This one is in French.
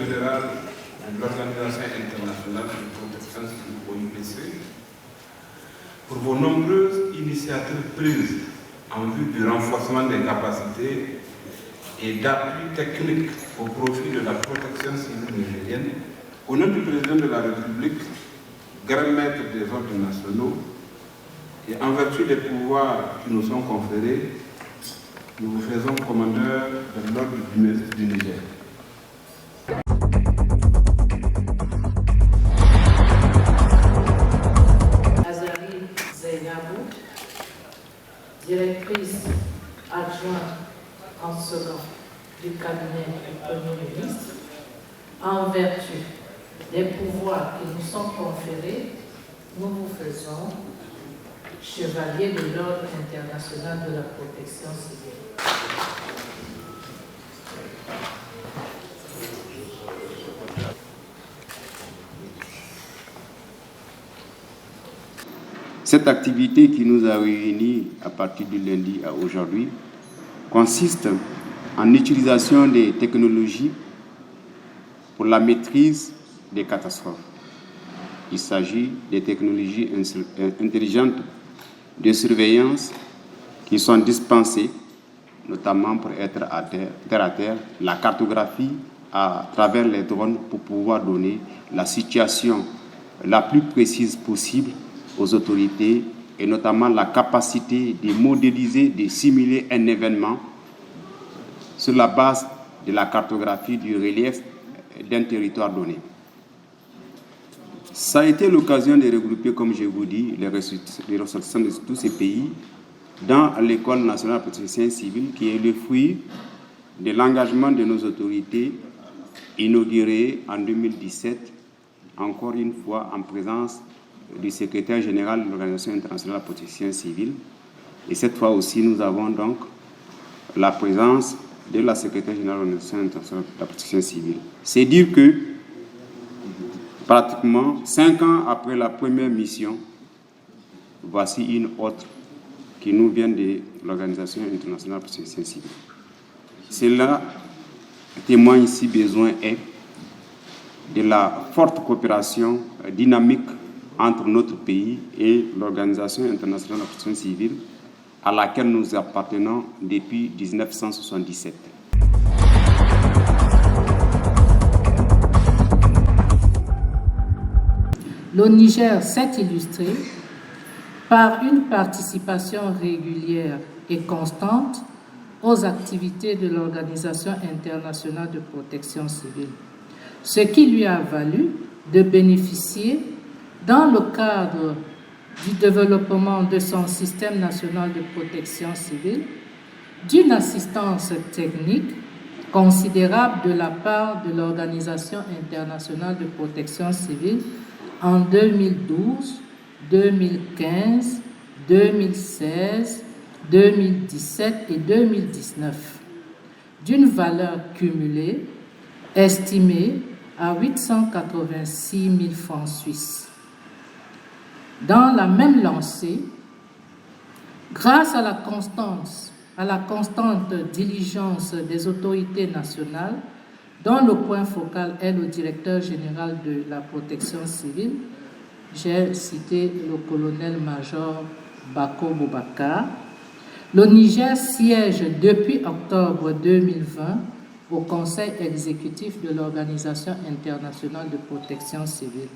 général de l'Organisation internationale de protection civile OIPC pour vos nombreuses initiatives prises en vue du renforcement des capacités et d'appui technique au profit de la protection civile nigérienne. Au nom du président de la République, grand maître des ordres nationaux, et en vertu des pouvoirs qui nous sont conférés, nous vous faisons commandeur de l'ordre du mérite du Niger. Azali Zainabou, directrice adjointe en second du cabinet du Premier ministre, en vertu des pouvoirs qui nous sont conférés, nous vous faisons chevalier de l'Ordre international de la protection civile. Cette activité qui nous a réunis à partir du lundi à aujourd'hui consiste en l'utilisation des technologies pour la maîtrise des catastrophes. Il s'agit des technologies intelligentes de surveillance qui sont dispensées, notamment pour être terre à terre, la cartographie à travers les drones pour pouvoir donner la situation la plus précise possible aux autorités et notamment la capacité de modéliser, de simuler un événement sur la base de la cartographie du relief d'un territoire donné. Ça a été l'occasion de regrouper, comme je vous dis, les ressortissants de tous ces pays dans l'École nationale de protection civile, qui est le fruit de l'engagement de nos autorités inaugurées en 2017, encore une fois en présence du secrétaire général de l'Organisation internationale de la protection civile. Et cette fois aussi, nous avons donc la présence de la secrétaire générale de l'Organisation internationale de la protection civile. C'est dire que, pratiquement 5 ans après la première mission, voici une autre qui nous vient de l'Organisation internationale de la protection civile. Cela témoigne, si besoin est, de la forte coopération dynamique entre notre pays et l'Organisation internationale de la protection civile, à laquelle nous appartenons depuis 1977. Le Niger s'est illustré par une participation régulière et constante aux activités de l'Organisation internationale de protection civile, ce qui lui a valu de bénéficier, dans le cadre du développement de son système national de protection civile, d'une assistance technique considérable de la part de l'Organisation internationale de protection civile en 2012, 2015, 2016, 2017 et 2019, d'une valeur cumulée estimée à 886 000 francs suisses. Dans la même lancée, grâce à la constante diligence des autorités nationales, dont le point focal est le directeur général de la protection civile, j'ai cité le colonel-major Bako Boubacar, le Niger siège depuis octobre 2020 au Conseil exécutif de l'Organisation internationale de protection civile.